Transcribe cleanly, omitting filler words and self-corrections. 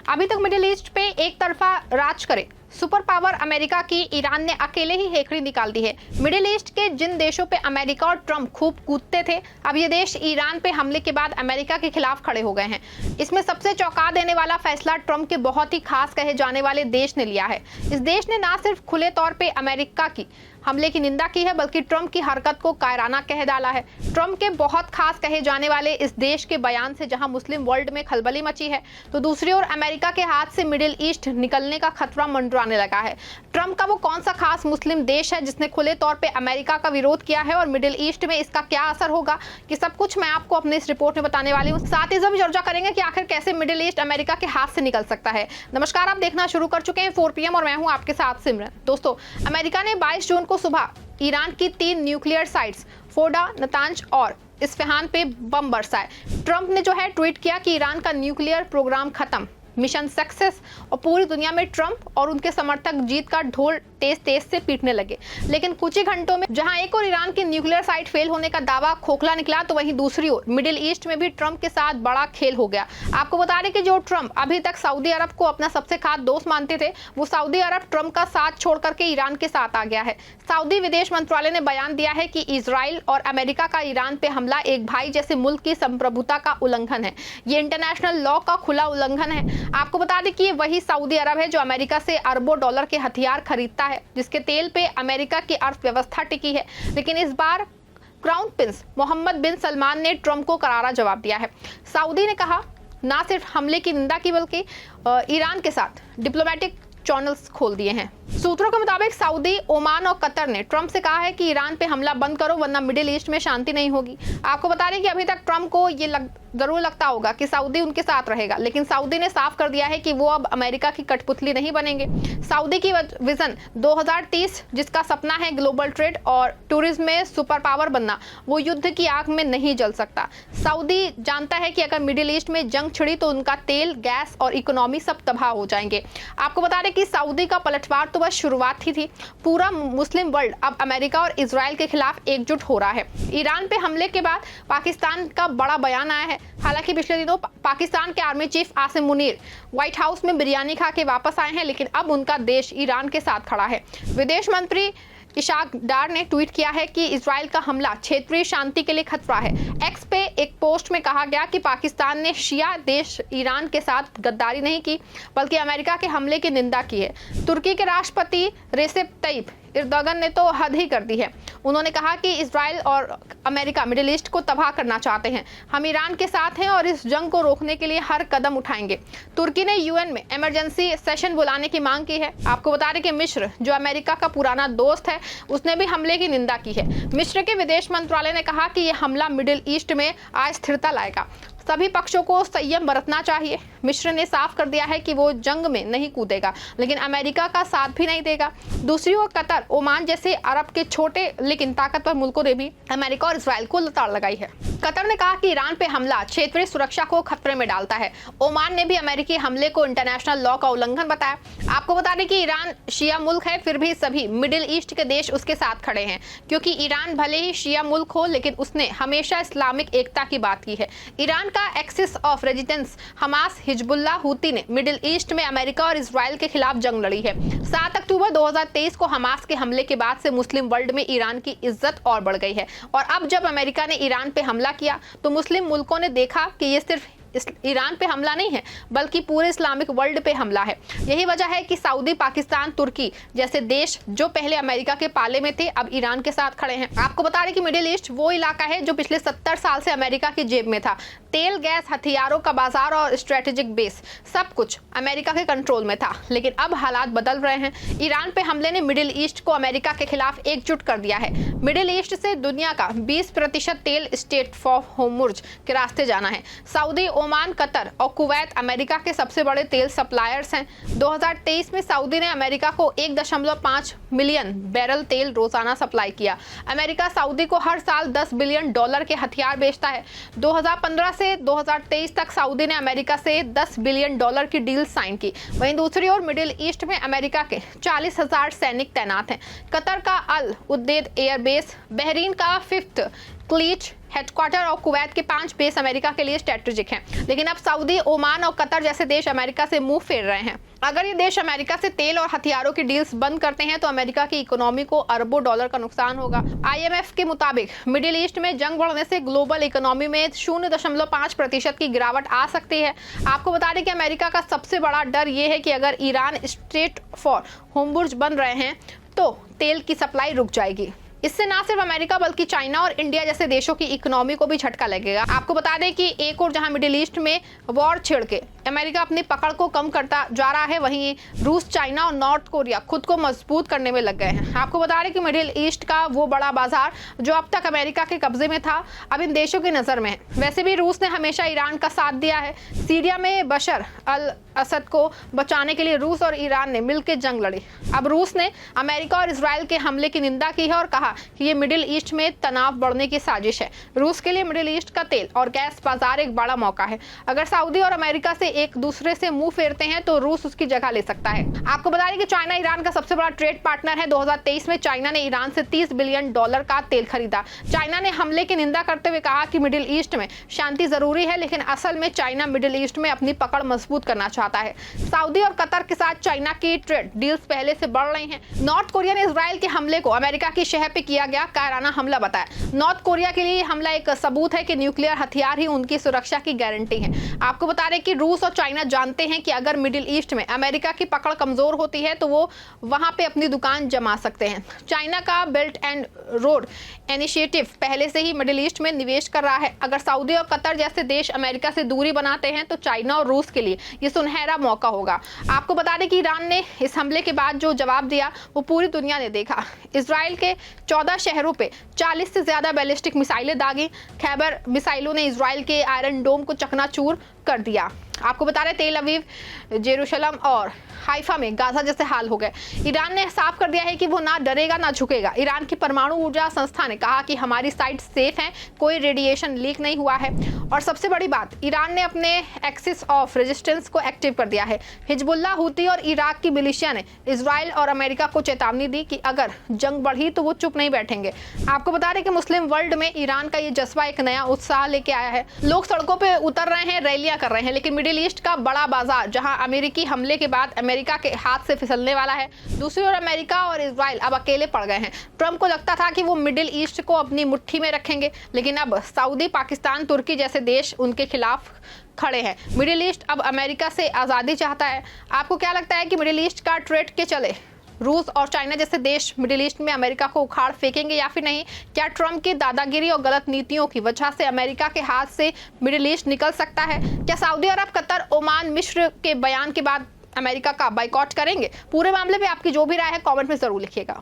अभी तक middle east पे एक तरफा राज करे सुपर पावर अमेरिका की ईरान ने अकेले ही हेकड़ी निकाल दी है। मिडिल ईस्ट के जिन देशों पे अमेरिका और ट्रंप खूब कूदते थे, अब ये देश ईरान पे हमले के बाद अमेरिका के खिलाफ खड़े हो गए हैं। इसमें सबसे चौंका देने वाला फैसला ट्रंप के बहुत ही खास कहे जाने वाले देश ने लिया है। इस देश ने ना सिर्फ खुले तौर पे अमेरिका की हमले की निंदा की है, बल्कि ट्रंप की हरकत को कायराना कह डाला है। ट्रंप के बहुत खास कहे जाने वाले इस देश के बयान से जहां मुस्लिम वर्ल्ड में खलबली मची है, तो दूसरी ओर अमेरिका के हाथ से मिडिल ईस्ट निकलने का खतरा मंडराने लगा है। ट्रंप का वो कौन सा खास मुस्लिम देश है जिसने खुले तौर पे अमेरिका का विरोध किया है, और मिडिल ईस्ट में इसका क्या असर होगा, कि सब कुछ मैं आपको अपने इस रिपोर्ट में बताने वाली हूँ। साथ ही जब चर्चा करेंगे कि आखिर कैसे मिडिल ईस्ट अमेरिका के हाथ से निकल सकता है। नमस्कार, आप देखना शुरू कर चुके हैं 4 PM और मैं हूँ आपके साथ सिमरन। दोस्तों, अमेरिका ने 22 जून को सुबह ईरान की 3 न्यूक्लियर साइट्स फोर्डो, नतांज और इस्फहान पे बम बरसाए। ट्रंप ने जो है ट्वीट किया कि ईरान का न्यूक्लियर प्रोग्राम खत्म, मिशन सक्सेस, और पूरी दुनिया में ट्रंप और उनके समर्थक जीत का ढोल तेज तेज से पीटने लगे। लेकिन कुछ ही घंटों में जहां एक और ईरान की न्यूक्लियर साइट फेल होने का दावा खोखला निकला, तो वहीं दूसरी ओर मिडिल ईस्ट में भी ट्रंप के साथ बड़ा खेल हो गया। आपको बता दें कि जो ट्रंप अभी तक सऊदी अरब को अपना सबसे खास दोस्त मानते थे, वो सऊदी अरब ट्रंप का साथ छोड़ करके ईरान के साथ आ गया है। सऊदी विदेश मंत्रालय ने बयान दिया है कि इजराइल और अमेरिका का ईरान पे हमला एक भाई जैसे मुल्क की संप्रभुता का उल्लंघन है। ये इंटरनेशनल लॉ का खुला उल्लंघन है। आपको बता दें कि ये वही सऊदी अरब है जो अमेरिका से अरबों डॉलर के हथियार खरीदता है, जिसके तेल पे अमेरिका की अर्थव्यवस्था टिकी है। लेकिन इस बार क्राउन प्रिंस मोहम्मद बिन सलमान ने ट्रंप को करारा जवाब दिया है। सऊदी ने कहा ना सिर्फ हमले की निंदा की, बल्कि ईरान के साथ डिप्लोमेटिक चैनल्स खोल दिए हैं। सूत्रों के मुताबिक सऊदी, ओमान और कतर ने ट्रंप से कहा है कि ईरान पे हमला बंद करो, वरना मिडिल ईस्ट में शांति नहीं होगी। आपको बता दें कि अभी तक ट्रंप को ये जरूर लगता होगा कि सऊदी उनके साथ रहेगा, लेकिन सऊदी ने साफ कर दिया है कि वो अब अमेरिका की कठपुतली नहीं बनेंगे। सऊदी की विजन 2030, जिसका सपना है ग्लोबल ट्रेड और टूरिज्म में सुपर पावर बनना, वो युद्ध की आग में नहीं जल सकता। सऊदी जानता है कि अगर मिडिल ईस्ट में जंग छिड़ी तो उनका तेल, गैस और इकोनॉमी सब तबाह हो जाएंगे। आपको बता दें कि सऊदी का पलटवार तो बस शुरुआत ही थी। पूरा मुस्लिम वर्ल्ड अब अमेरिका और इजराइल के खिलाफ एकजुट हो रहा है। ईरान पे हमले के बाद पाकिस्तान का बड़ा बयान आया है। हालांकि पिछले दिनों पाकिस्तान के army chief Asim Munir white house में बिरयानी खा के वापस आए हैं, लेकिन अब उनका देश ईरान के साथ खड़ा है। विदेश मंत्री इशाक डार ने ट्वीट किया है कि इजराइल का हमला क्षेत्रीय शांति के लिए खतरा है। एक्स पे एक पोस्ट में कहा गया कि पाकिस्तान ने शिया देश ईरान के साथ गद्दारी नहीं की, बल्कि अमेरिका के हमले की निंदा की है। तुर्की के राष्ट्रपति रेसेप तैयब एर्दोगन ने तो हद ही कर दी है। उन्होंने कहा कि इजराइल और अमेरिका मिडिल ईस्ट को तबाह करना चाहते हैं। हम ईरान के साथ हैं और इस जंग को रोकने के लिए हर कदम उठाएंगे। तुर्की ने यूएन में इमरजेंसी सेशन बुलाने की मांग की है। आपको बता दें कि मिस्र, जो अमेरिका का पुराना दोस्त है, उसने भी हमले की निंदा की है। मिस्र के विदेश मंत्रालय ने कहा कि यह हमला मिडिल ईस्ट में अस्थिरता लाएगा, सभी पक्षों को संयम बरतना चाहिए। मिस्र ने साफ कर दिया है कि वो जंग में नहीं कूदेगा, लेकिन अमेरिका का साथ भी नहीं देगा। दूसरी ओर कतर, ओमान जैसे अरब के छोटे लेकिन ताकतवर मुल्कों ने भी अमेरिका और इजराइल को लताड़ लगाई है। कतर ने कहा कि ईरान पे हमला क्षेत्रीय सुरक्षा को खतरे में डालता है। ओमान ने भी अमेरिकी हमले को इंटरनेशनल लॉ का उल्लंघन बताया। आपको बता दें कि ईरान शिया मुल्क है, फिर भी सभी मिडिल ईस्ट के देश उसके साथ खड़े हैं, क्योंकि ईरान भले ही शिया मुल्क हो, लेकिन उसने हमेशा इस्लामिक एकता की बात की है। ईरान का axis of resistance Hamas, Hezbollah, Houthi ने मिडिल ईस्ट में अमेरिका और इजराइल के खिलाफ जंग लड़ी है। 7 अक्टूबर 2023 को हमास के हमले के बाद से मुस्लिम वर्ल्ड में ईरान की इज्जत और बढ़ गई है, और अब जब अमेरिका ने ईरान पे हमला किया तो मुस्लिम मुल्कों ने देखा कि ये सिर्फ ईरान पे हमला नहीं है, बल्कि पूरे इस्लामिक वर्ल्ड पे हमला है। यही वजह है कि सऊदी, पाकिस्तान, तुर्की जैसे देश जो पहले अमेरिका के पाले में थे, अब ईरान के साथ खड़े हैं। आपको बता दें कि मिडिल ईस्ट वो इलाका है जो पिछले 70 साल से अमेरिका की जेब में था। तेल, गैस, हथियारों का बाजार और स्ट्रेटेजिक बेस सब कुछ अमेरिका के कंट्रोल में था, लेकिन अब हालात बदल रहे हैं। ईरान पे हमले ने मिडिल ईस्ट को अमेरिका के खिलाफ एकजुट कर दिया है। मिडिल ईस्ट से दुनिया का 20% तेल स्टेट फॉर होर्मुज के रास्ते जाना है। सऊदी, ओमान, कतर और कुवैत अमेरिका के सबसे बड़े तेल सप्लायर्स हैं। 2023 में सऊदी ने अमेरिका को 1.5 मिलियन बैरल तेल रोजाना सप्लाई किया। अमेरिका सऊदी को हर साल $10 बिलियन के हथियार बेचता है। 2015 से 2023 तक सऊदी ने अमेरिका से $10 बिलियन की डील साइन की। वहीं दूसरी ओर मिडिल ईस्ट में अमेरिका के 40,000 सैनिक तैनात हैं। कतर का अल उद्देद एयरबेस, बहरीन का 5th क्लीच हेडक्वार्टर और कुवैत के 5 बेस अमेरिका के लिए स्ट्रेटेजिक हैं। लेकिन अब सऊदी, ओमान और कतर जैसे देश अमेरिका से मुंह फेर रहे हैं। अगर ये देश अमेरिका से तेल और हथियारों की डील्स बंद करते हैं तो अमेरिका की इकोनॉमी को अरबों डॉलर का नुकसान होगा। IMF के मुताबिक मिडिल ईस्ट में जंग बढ़ने से ग्लोबल इकोनॉमी में 0.5% की गिरावट आ सकती है। आपको बता दें कि अमेरिका का सबसे बड़ा डर ये है कि अगर ईरान स्ट्रेट फॉर होर्मुज बन रहे हैं तो तेल की सप्लाई रुक जाएगी। इससे ना सिर्फ अमेरिका बल्कि चाइना और इंडिया जैसे देशों की इकोनॉमी को भी झटका लगेगा। आपको बता दें कि एक और जहां मिडिल ईस्ट में वॉर छिड़ के अमेरिका अपनी पकड़ को कम करता जा रहा है, वहीं रूस, चाइना और नॉर्थ कोरिया खुद को मजबूत करने में लग गए हैं। आपको बता दें कि मिडिल ईस्ट का वो बड़ा बाजार जो अब तक अमेरिका के कब्जे में था, अब इन देशों की नजर में है। वैसे भी रूस ने हमेशा ईरान का साथ दिया है। सीरिया में बशर अल असद को बचाने के लिए रूस और ईरान ने मिलकर जंग लड़ी। अब रूस ने अमेरिका और इजराइल के हमले की निंदा की है और कहा कि ये मिडिल ईस्ट में तनाव बढ़ने की साजिश है। रूस के लिए मिडिल ईस्ट का तेल और गैस बाजार एक बड़ा मौका है। अगर सऊदी और अमेरिका से एक दूसरे से मुंह फेरते हैं तो रूस उसकी जगह ले सकता है। आपको बता दें कि चाइना ईरान का सबसे बड़ा ट्रेड पार्टनर है। 2023 में चाइना ने ईरान से $30 बिलियन का तेल खरीदा। चाइना ने हमले की निंदा करते हुए कहा कि मिडिल ईस्ट में शांति जरूरी है, लेकिन असल में चाइना मिडिल ईस्ट में अपनी पकड़ मजबूत करना चाहता है। सऊदी और कतर के साथ चाइना की ट्रेड डील्स पहले से बढ़ रही हैं। नॉर्थ कोरिया ने इजराइल के हमले को अमेरिका की शहर पे किया गया कायराना हमला बताया। नॉर्थ कोरिया के लिए हमला एक सबूत है कि न्यूक्लियर हथियार ही उनकी सुरक्षा की गारंटी है। आपको बता दें कि रूस और चाइना जानते हैं कि अगर मिडिल ईस्ट में अमेरिका की पकड़ कमजोर होती है तो वो वहां पे अपनी दुकान जमा सकते हैं। चाइना का बेल्ट एंड रोड इनिशिएटिव पहले से ही मिडिल ईस्ट में निवेश कर रहा है। अगर सऊदी और कतर जैसे देश अमेरिका से दूरी बनाते हैं तो चाइना और रूस के लिए ये सुनहरा मौका होगा। आपको बता दें कि ईरान ने इस हमले के बाद जो जवाब दिया वो पूरी दुनिया ने देखा। इजराइल के 14 शहरों पे 40 से ज्यादा बैलिस्टिक मिसाइलें दागी। खैबर मिसाइलों ने इजराइल के आयरन डोम को चकनाचूर कर दिया। आपको बता रहे तेल अवीव, जेरूशलम और हाइफा में गाजा जैसे हाल हो गए। ईरान ने साफ कर दिया है कि वो ना डरेगा ना झुकेगा। ईरान की परमाणु ऊर्जा संस्था ने कहा कि हमारी साइट सेफ है, कोई रेडिएशन लीक नहीं हुआ है। और सबसे बड़ी बात, ईरान ने अपने एक्सिस ऑफ रेजिस्टेंस को एक्टिव कर दिया है। हिजबुल्लाह, हूती और इराक की मिलिशिया ने इजराइल और अमेरिका को चेतावनी दी कि अगर जंग बढ़ी तो वो चुप नहीं बैठेंगे। आपको बता दें कि मुस्लिम वर्ल्ड में ईरान का ये जज्बा एक नया उत्साह लेके आया है। लोग सड़कों पर उतर रहे हैं, रैलियां कर रहे हैं। लेकिन मिडिल ईस्ट का बड़ा बाजार जहां अमेरिकी हमले के बाद अमेरिका के हाथ से फिसलने वाला है। दूसरी ओर अमेरिका और इजराइल अब अकेले पड़ गए हैं। ट्रंप को लगता था कि वो मिडिल ईस्ट को अपनी मुट्ठी में रखेंगे, लेकिन अब सऊदी, पाकिस्तान, तुर्की जैसे देश उनके खिलाफ खड़े हैं। मिडिल ईस्ट अब अमेरिका से आज़ादी चाहता है। आपको क्या लगता है कि मिडिल ईस्ट का ट्रेड के चले रूस और चाइना जैसे देश मिडिल ईस्ट में अमेरिका को उखाड़ फेंकेंगे या फिर नहीं? क्या ट्रंप की दादागिरी और गलत नीतियों की वजह से अमेरिका के हाथ से मिडिल ईस्ट निकल सकता है? क्या सऊदी अरब, कतर, ओमान, मिस्र के बयान के बाद अमेरिका का बाइकॉट करेंगे? पूरे मामले में आपकी जो भी राय है कमेंट में जरूर लिखिएगा।